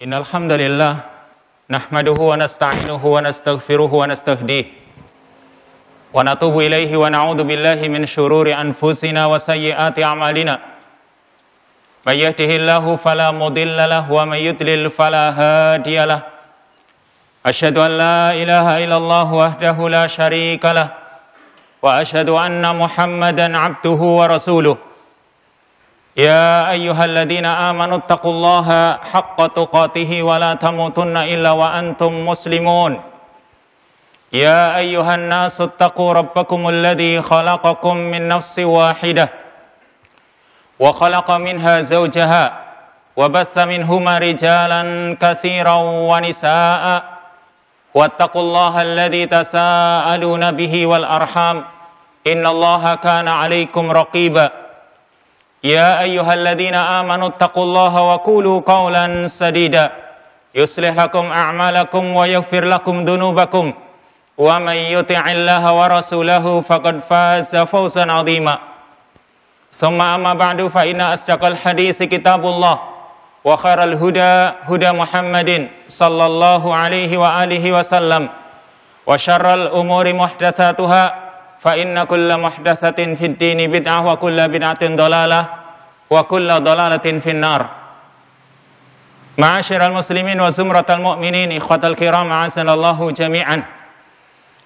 Innal hamdalillah nahmaduhu wa nasta'inuhu wa nastaghfiruhu wa nastahdiih wa natubu ilaihi wa na'udzu billahi min syururi anfusina wa sayyiati a'malina. May yahdihillahu fala mudilla lahu wa may yudlil fala hadiyalah. Asyhadu an la ilaha illallah wahdahu la syarika lah wa asyhadu anna Muhammadan 'abduhu wa rasuluh. Ya ayyuhalladzina amanu taqullaha haqqa tuqatih wa la tamutunna illa wa antum muslimun. Ya ayyuhan nasu taqu rabbakumul ladzi khalaqakum min nafsin wahidah wa khalaqa minha zawjaha wa bassa minhuma rijalan katsiran wa nisaa'a wattaqullaha alladzi tasaaluna bihi wal arham innallaha kana 'alaikum raqiba. Ya ayyuhalladzina amanu taqullaha wa qulu qawlan sadida yuslih lakum a'malakum wa yaghfir lakum dhunubakum wa may yuti'illaha wa rasulahu faqad faza fawzan 'azima. Summa amma ba'du fa inna asdaqal hadits kitabullah wa khairal huda huda Muhammadin sallallahu alaihi wa alihi wasallam wa syarral umuri muhdatsatuha fa inna kulla muhdatsatin fid dini bid'ah wa kulla bid'atin dhalalah wa kulla dhalalatin finnar. Ma'asyiral muslimin wa zumratal mu'minin ikhwatal kiram a'azanallahu jami'an.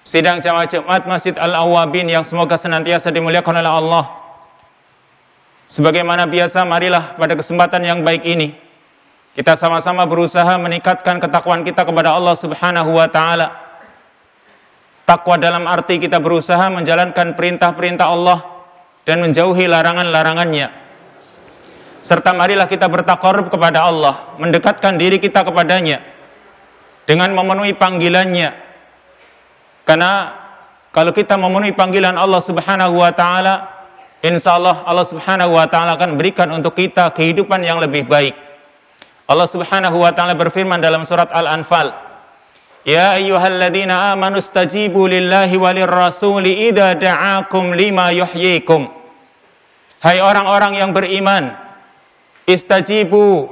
Sidang jamaah Jumat Masjid Al-Awwabin yang semoga senantiasa dimuliakan oleh Allah. Sebagaimana biasa, marilah pada kesempatan yang baik ini kita sama-sama berusaha meningkatkan ketakwaan kita kepada Allah Subhanahu wa taala. Takwa dalam arti kita berusaha menjalankan perintah-perintah Allah dan menjauhi larangan-larangannya. Serta marilah kita bertaqarrub kepada Allah, mendekatkan diri kita kepadanya dengan memenuhi panggilannya. Karena kalau kita memenuhi panggilan Allah Subhanahu wa taala, insyaallah Allah Subhanahu wa taala akan berikan untuk kita kehidupan yang lebih baik. Allah Subhanahu wa taala berfirman dalam surat Al-Anfal, Ya ayyuhalladzina amanu stajibu lillahi walir rasuli idza da'akum lima yuhyikum. Hai orang-orang yang beriman, istajibu,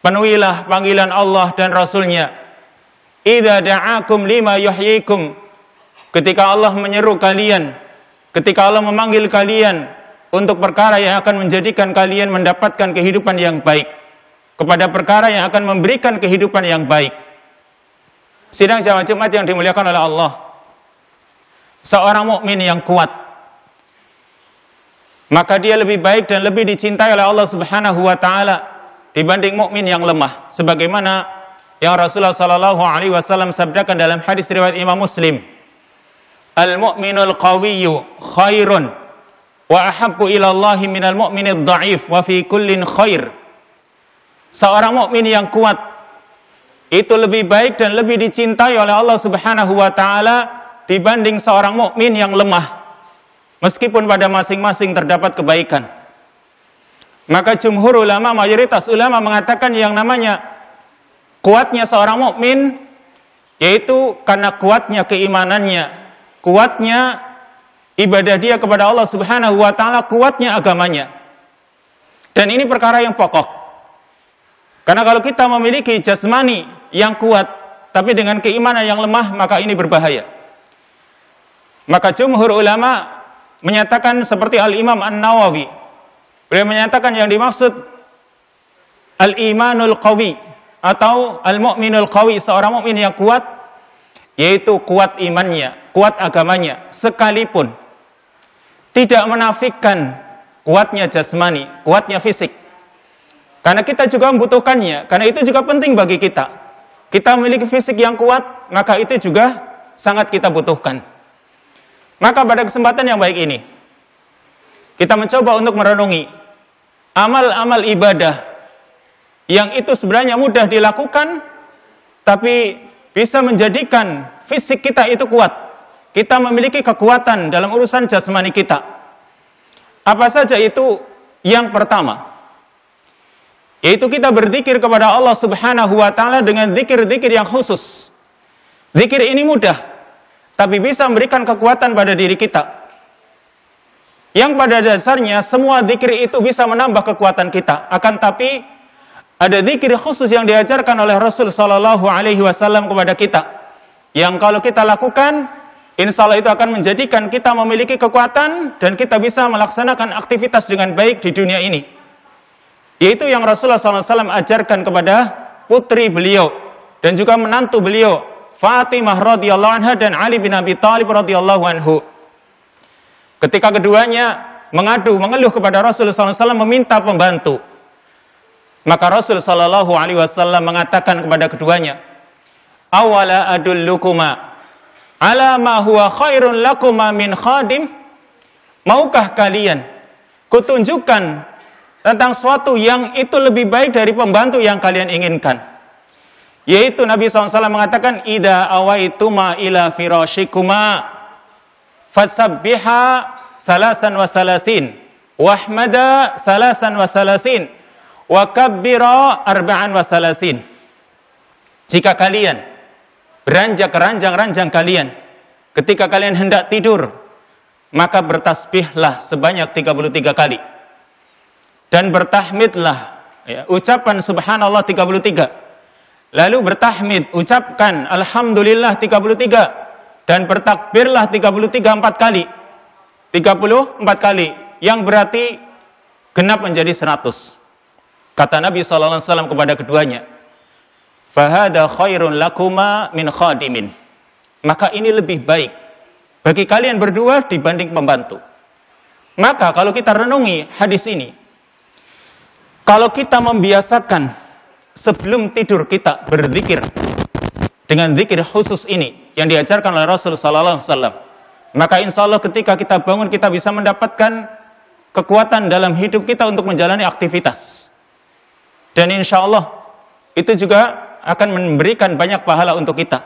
penuhilah panggilan Allah dan Rasulnya. Idza da'akum lima yuhyikum. Ketika Allah menyeru kalian, ketika Allah memanggil kalian untuk perkara yang akan menjadikan kalian mendapatkan kehidupan yang baik, kepada perkara yang akan memberikan kehidupan yang baik. Sidang jamaah Jumat yang dimuliakan oleh Allah, seorang mukmin yang kuat, maka dia lebih baik dan lebih dicintai oleh Allah Subhanahu wa taala dibanding mukmin yang lemah, sebagaimana yang Rasulullah sallallahu alaihi wasallam sabdakan dalam hadis riwayat Imam Muslim, Al-mu'minul qawiyyu khairun wa ahabbu ila Allah minal mu'minid dha'if wa fi kullin khair. Seorang mukmin yang kuat itu lebih baik dan lebih dicintai oleh Allah Subhanahu wa taala dibanding seorang mukmin yang lemah, meskipun pada masing-masing terdapat kebaikan. Maka jumhur ulama, mayoritas ulama mengatakan yang namanya kuatnya seorang mukmin yaitu karena kuatnya keimanannya, kuatnya ibadah dia kepada Allah Subhanahu wa taala, kuatnya agamanya. Dan ini perkara yang pokok. Karena kalau kita memiliki jasmani yang kuat, tapi dengan keimanan yang lemah, maka ini berbahaya. Maka jumhur ulama menyatakan seperti Al-Imam An-Nawawi. Beliau menyatakan yang dimaksud Al-Imanul Qawi atau Al-Mu'minul Qawi, seorang mukmin yang kuat, yaitu kuat imannya, kuat agamanya, sekalipun tidak menafikan kuatnya jasmani, kuatnya fisik. Karena kita juga membutuhkannya, karena itu juga penting bagi kita. Kita memiliki fisik yang kuat, maka itu juga sangat kita butuhkan. Maka pada kesempatan yang baik ini, kita mencoba untuk merenungi amal-amal ibadah yang itu sebenarnya mudah dilakukan, tapi bisa menjadikan fisik kita itu kuat. Kita memiliki kekuatan dalam urusan jasmani kita. Apa saja itu? Yang pertama, yaitu kita berzikir kepada Allah Subhanahu wa taala dengan zikir-zikir yang khusus. Zikir ini mudah, tapi bisa memberikan kekuatan pada diri kita. Yang pada dasarnya semua zikir itu bisa menambah kekuatan kita. Akan tapi Ada zikir khusus yang diajarkan oleh Rasul Sallallahu Alaihi Wasallam kepada kita, yang kalau kita lakukan, insya Allah itu akan menjadikan kita memiliki kekuatan dan kita bisa melaksanakan aktivitas dengan baik di dunia ini. Yaitu yang Rasulullah SAW ajarkan kepada putri beliau dan juga menantu beliau, Fatimah radhiyallahu anha dan Ali bin Abi Thalib radhiyallahu anhu. Ketika keduanya mengeluh kepada Rasulullah SAW meminta pembantu, maka Rasul Sallallahu Alaihi Wasallam mengatakan kepada keduanya, awala adullukuma ala ma huwa khairun lakuma min khadim. Maukah kalian kutunjukkan tentang suatu yang itu lebih baik dari pembantu yang kalian inginkan? Yaitu Nabi SAW mengatakan, ida awaituma ila firashikuma fasabbiha salasan wa salasin wahmada salasan wa salasin wa kabbira arba'an wa salasin. Jika kalian beranjak ke ranjang-ranjang kalian, ketika kalian hendak tidur, maka bertasbihlah sebanyak 33 kali. Dan bertahmidlah, ya, ucapan subhanallah 33. Lalu bertahmid, ucapkan alhamdulillah 33. Dan bertakbirlah 33 4 kali. 34 kali, yang berarti genap menjadi 100. Kata Nabi SAW kepada keduanya, fahada khairun lakuma min khadimin. Maka ini lebih baik bagi kalian berdua dibanding pembantu. Maka kalau kita renungi hadis ini, kalau kita membiasakan sebelum tidur kita berzikir dengan zikir khusus ini yang diajarkan oleh Rasul sallallahu alaihi wasallam, maka insya Allah ketika kita bangun kita bisa mendapatkan kekuatan dalam hidup kita untuk menjalani aktivitas. Dan insya Allah itu juga akan memberikan banyak pahala untuk kita.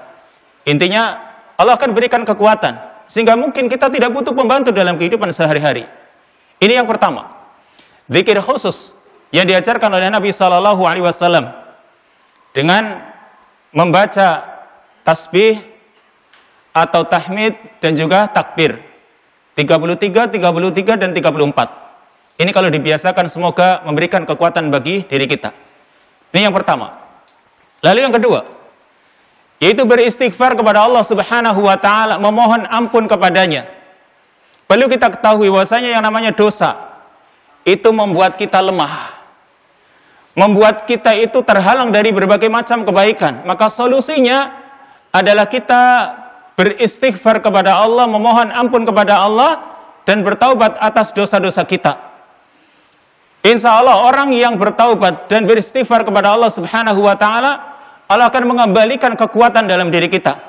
Intinya Allah akan berikan kekuatan sehingga mungkin kita tidak butuh pembantu dalam kehidupan sehari-hari. Ini yang pertama, zikir khusus yang diajarkan oleh Nabi Sallallahu Alaihi Wasallam dengan membaca tasbih atau tahmid dan juga takbir 33, 33 dan 34. Ini kalau dibiasakan semoga memberikan kekuatan bagi diri kita. Ini yang pertama. Lalu yang kedua, yaitu beristighfar kepada Allah Subhanahu wa taala, memohon ampun kepadanya. Perlu kita ketahui bahwasanya yang namanya dosa itu membuat kita lemah. Membuat kita itu terhalang dari berbagai macam kebaikan. Maka solusinya adalah kita beristighfar kepada Allah, memohon ampun kepada Allah dan bertaubat atas dosa-dosa kita. Insya Allah orang yang bertaubat dan beristighfar kepada Allah Subhanahu wa taala, Allah akan mengembalikan kekuatan dalam diri kita.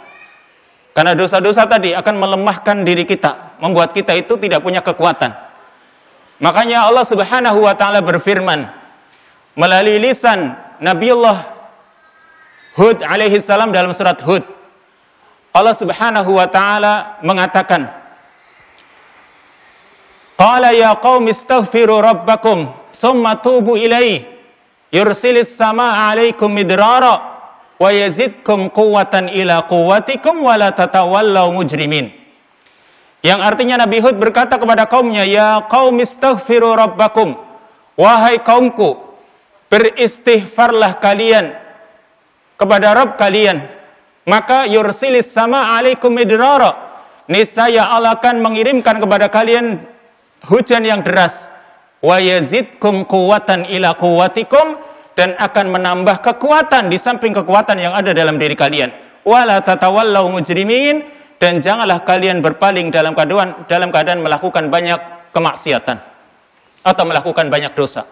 Karena dosa-dosa tadi akan melemahkan diri kita, membuat kita itu tidak punya kekuatan. Makanya Allah Subhanahu wa taala berfirman melalui lisan Nabiullah Hud alaihi salam dalam surat Hud. Allah Subhanahu wa taala mengatakan, qala ya qaumi astaghfiru rabbakum summa tubu ilaih yursilis samaa alaikum midrara wa yazidkum quwwatan ila quwwatikum wa la tatawallaw mujrimin. Yang artinya Nabi Hud berkata kepada kaumnya, ya qaumi astaghfiru rabbakum, wahai kaumku, beristighfarlah kalian kepada Rabb kalian, maka yursilis samaa alaikum midrara, niscaya Allah akan mengirimkan kepada kalian hujan yang deras, wa yazidkum quwwatan ila quwwatikum, dan akan menambah kekuatan di samping kekuatan yang ada dalam diri kalian. Wala tatawallaw mujrimin, dan janganlah kalian berpaling dalam keadaan melakukan banyak kemaksiatan atau melakukan banyak dosa.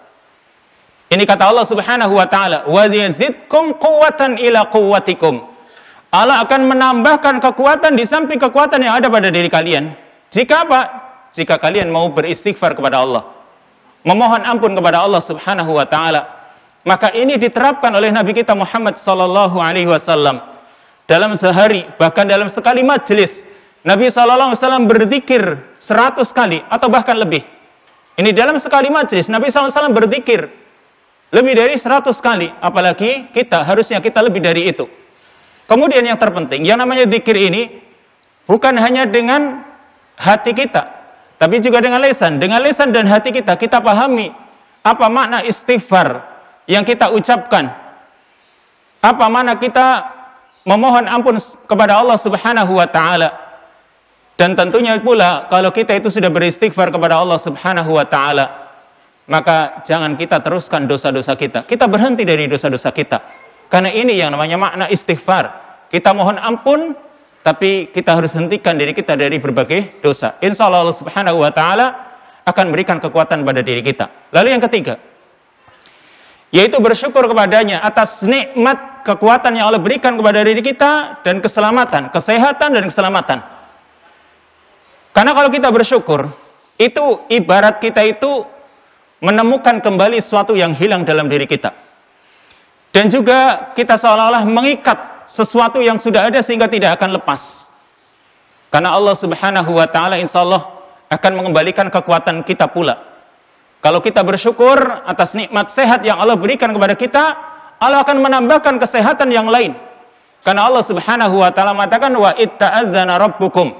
Ini kata Allah Subhanahu wa taala, wa yazidkum quwwatan ila quwwatikum. Allah akan menambahkan kekuatan di samping kekuatan yang ada pada diri kalian. Jika apa? Jika kalian mau beristighfar kepada Allah, memohon ampun kepada Allah Subhanahu wa taala. Maka ini diterapkan oleh Nabi kita Muhammad sallallahu alaihi wasallam dalam sehari, bahkan dalam sekali majelis Nabi sallallahu alaihi wasallam berzikir 100 kali atau bahkan lebih. Ini dalam sekali majelis Nabi sallallahu alaihi wasallam berzikir lebih dari 100 kali, apalagi kita harusnya kita lebih dari itu. Kemudian yang terpenting, yang namanya zikir ini bukan hanya dengan hati kita, tapi juga dengan lisan. Dengan lisan dan hati kita, kita pahami apa makna istighfar, yang kita ucapkan, apa mana kita memohon ampun kepada Allah Subhanahu wa taala. Dan tentunya pula kalau kita itu sudah beristighfar kepada Allah Subhanahu wa taala, maka jangan kita teruskan dosa-dosa kita. Kita berhenti dari dosa-dosa kita. Karena ini yang namanya makna istighfar. Kita mohon ampun, tapi kita harus hentikan diri kita dari berbagai dosa. Insya Allah Allah Subhanahu wa taala akan berikan kekuatan pada diri kita. Lalu yang ketiga, yaitu bersyukur kepadanya atas nikmat kekuatan yang Allah berikan kepada diri kita dan keselamatan, kesehatan dan keselamatan. Karena kalau kita bersyukur, itu ibarat kita itu menemukan kembali sesuatu yang hilang dalam diri kita. Dan juga kita seolah-olah mengikat sesuatu yang sudah ada sehingga tidak akan lepas. Karena Allah Subhanahu wa taala insyaallah akan mengembalikan kekuatan kita pula. Kalau kita bersyukur atas nikmat sehat yang Allah berikan kepada kita, Allah akan menambahkan kesehatan yang lain. Karena Allah Subhanahu wa taala mengatakan wa itta'adzana rabbukum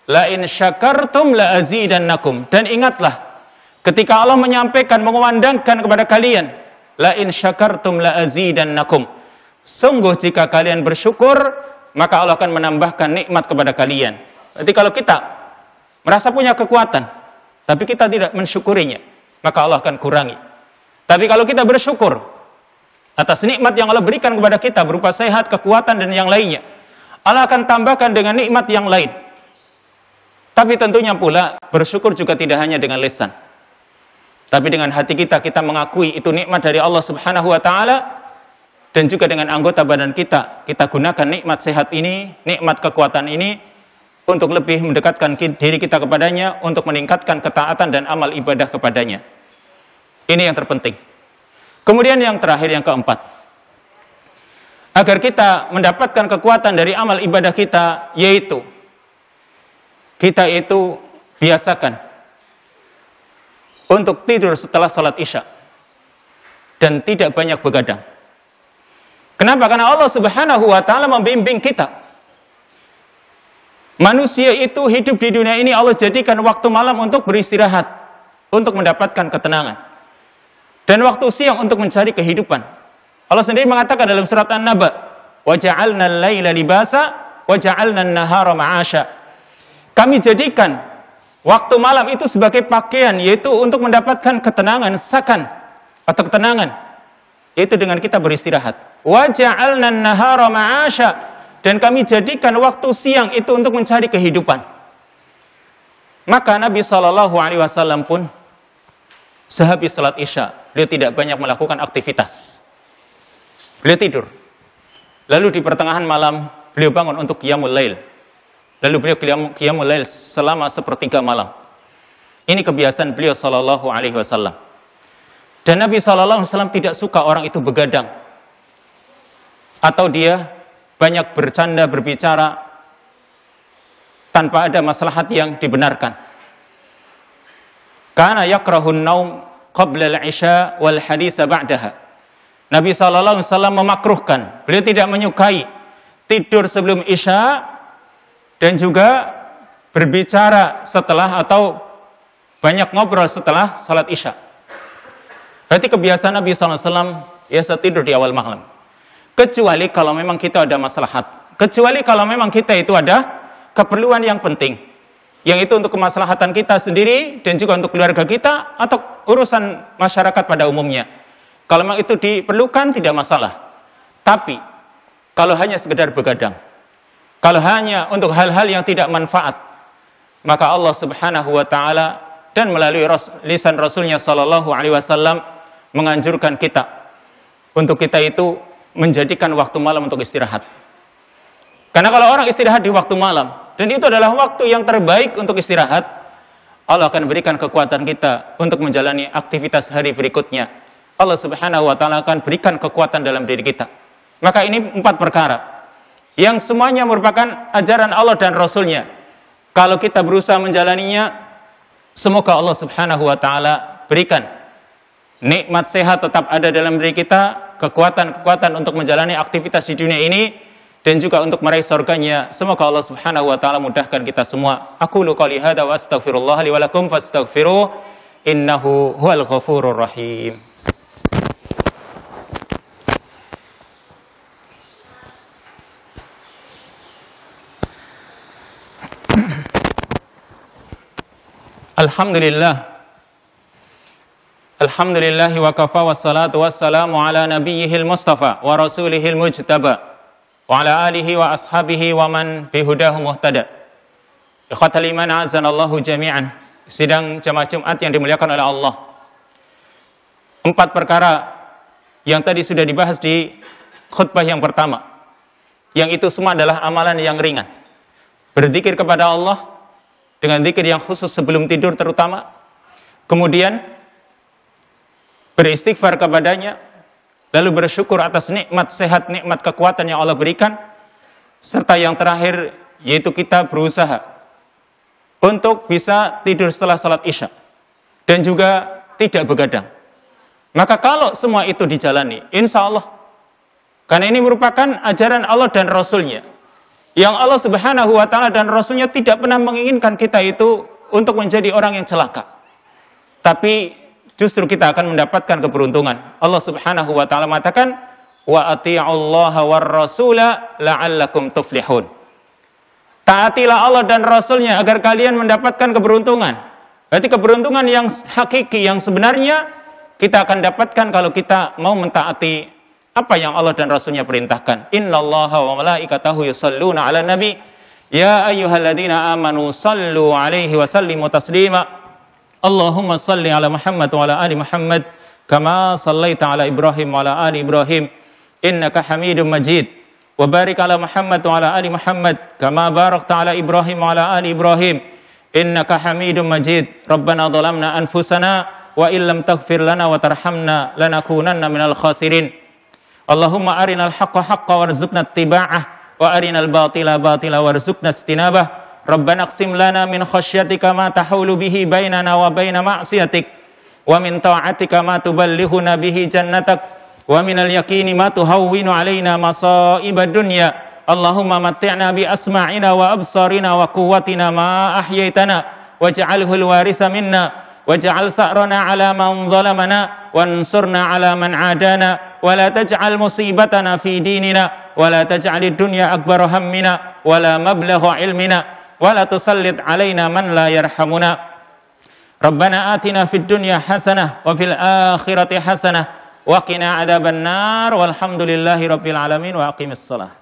la in syakartum la azidannakum. Dan ingatlah ketika Allah menyampaikan, mengumandangkan kepada kalian, la in syakartum la azidannakum. Sungguh jika kalian bersyukur, maka Allah akan menambahkan nikmat kepada kalian. Berarti kalau kita merasa punya kekuatan, tapi kita tidak mensyukurinya, maka Allah akan kurangi. Tapi kalau kita bersyukur atas nikmat yang Allah berikan kepada kita berupa sehat, kekuatan dan yang lainnya, Allah akan tambahkan dengan nikmat yang lain. Tapi tentunya pula bersyukur juga tidak hanya dengan lisan, tapi dengan hati kita, kita mengakui itu nikmat dari Allah Subhanahu wa taala, dan juga dengan anggota badan kita, kita gunakan nikmat sehat ini, nikmat kekuatan ini untuk lebih mendekatkan diri kita kepadanya, untuk meningkatkan ketaatan dan amal ibadah kepadanya. Ini yang terpenting. Kemudian yang terakhir, yang keempat, agar kita mendapatkan kekuatan dari amal ibadah kita, yaitu kita itu biasakan untuk tidur setelah salat Isya dan tidak banyak begadang. Kenapa? Karena Allah Subhanahu wa taala membimbing kita. Manusia itu hidup di dunia ini Allah jadikan waktu malam untuk beristirahat, untuk mendapatkan ketenangan, dan waktu siang untuk mencari kehidupan. Allah sendiri mengatakan dalam surat An-Naba, wa ja'alna al-laila libasa wa ja'alna an-nahara ma'asha. Kami jadikan waktu malam itu sebagai pakaian, yaitu untuk mendapatkan ketenangan, sakan atau ketenangan, yaitu dengan kita beristirahat. Wa ja'alna an-nahara ma'asha. Dan kami jadikan waktu siang itu untuk mencari kehidupan. Maka Nabi SAW pun sehabis salat Isya, beliau tidak banyak melakukan aktivitas. Beliau tidur. Lalu di pertengahan malam, beliau bangun untuk qiyamul lail. Lalu beliau qiyamul lail selama sepertiga malam. Ini kebiasaan beliau SAW. Dan Nabi SAW tidak suka orang itu begadang, atau dia banyak bercanda, berbicara tanpa ada maslahat yang dibenarkan. Kana yakrahun naum qabla al-isya wal haditsa ba'daha. Nabi sallallahu alaihi wasallam memakruhkan, beliau tidak menyukai tidur sebelum Isya dan juga berbicara setelah atau banyak ngobrol setelah salat Isya. Berarti kebiasaan Nabi sallallahu alaihi wasallam biasa tidur di awal malam. Kecuali kalau memang kita ada maslahat, kecuali kalau memang kita itu ada keperluan yang penting, yang itu untuk kemaslahatan kita sendiri dan juga untuk keluarga kita atau urusan masyarakat pada umumnya. Kalau memang itu diperlukan tidak masalah. Tapi kalau hanya sekedar begadang, kalau hanya untuk hal-hal yang tidak manfaat, maka Allah Subhanahu wa taala dan melalui lisan Rasulnya sallallahu alaihi wasallam menganjurkan kita untuk kita itu menjadikan waktu malam untuk istirahat. Karena kalau orang istirahat di waktu malam, dan itu adalah waktu yang terbaik untuk istirahat, Allah akan berikan kekuatan kita untuk menjalani aktivitas hari berikutnya. Allah Subhanahu wa taala akan berikan kekuatan dalam diri kita. Maka ini 4 perkara yang semuanya merupakan ajaran Allah dan Rasulnya. Kalau kita berusaha menjalaninya, semoga Allah Subhanahu wa taala berikan nikmat sehat tetap ada dalam diri kita, kekuatan-kekuatan untuk menjalani aktivitas di dunia ini, dan juga untuk meraih surganya. Semoga Allah Subhanahu wa taala mudahkan kita semua. Aqulu qouli hadza wa astaghfirullah li wa lakum fastaghfiruh innahu huwal ghafurur rahim. Alhamdulillah. Alhamdulillahi wa kafa wassalatu wassalamu ala nabiyyihil mustafa wa rasulihil mujtaba wa ala alihi wa ashabihi wa man bihudahu muhtada. Ikhwatal iman azanallahu jami'an. Sidang jamaah Jumat yang dimuliakan oleh Allah. 4 perkara yang tadi sudah dibahas di khutbah yang pertama. Yang itu semua adalah amalan yang ringan. Berzikir kepada Allah dengan zikir yang khusus sebelum tidur terutama. Kemudian beristighfar kepadanya, lalu bersyukur atas nikmat sehat, nikmat kekuatan yang Allah berikan, serta yang terakhir yaitu kita berusaha untuk bisa tidur setelah salat Isya dan juga tidak begadang. Maka kalau semua itu dijalani, insya Allah, karena ini merupakan ajaran Allah dan Rasul-Nya, yang Allah Subhanahu wa Ta'ala dan Rasul-Nya tidak pernah menginginkan kita itu untuk menjadi orang yang celaka, tapi justru kita akan mendapatkan keberuntungan. Allah Subhanahu wa Ta'ala mengatakan, wa ati'ullaha war rasula la'allakum tuflihun. Taatilah Allah dan Rasul-Nya agar kalian mendapatkan keberuntungan. Berarti keberuntungan yang hakiki, yang sebenarnya kita akan dapatkan kalau kita mau mentaati apa yang Allah dan Rasul-Nya perintahkan. Innallaha wa malaikatahu yusalluna 'alan nabi ya ayyuhalladzina amanu sallu 'alaihi wa sallimu taslima. Allahumma salli ala Muhammad wa ala ali Muhammad kama sallaita ala Ibrahim wa ala ali Ibrahim innaka Hamidum Majid. Wa barik ala Muhammad wa ala ali Muhammad kama barakta ala Ibrahim wa ala ali Ibrahim innaka Hamidum Majid. Rabbana dhalamna anfusana wa illam taghfir lana wa tarhamna lanakunanna minal khasirin. Allahumma arinal haqqa haqqan warzuqna ittiba'ah wa arinal batila batila warzuqna ijtinabah. Rabbana aqsim lana min khasyatika ma tahulu bihi bainana wa baina ma'siyatik wa min ta'atika ma tuballighuna bihi jannatak wa minal yaqini ma tuhawwinu alaina masa'ibad dunya. Allahumma matti'na bi asma'ina wa absarina wa quwwatina ma ahyaitana waj'alhu al-warisa minna waj'al sa'rana 'ala man zalamana wansurna 'ala man 'adana wa la taj'al musibatana fi dinina wa la taj'alid dunya akbara hammina wa la mablagha ilmina wa la tusallit 'alaina man la yarhamuna. Rabbana atina fid dunya hasanah wa fil akhirati hasanah wa qina adzaban nar walhamdulillahi rabbil alamin wa aqimis shalah.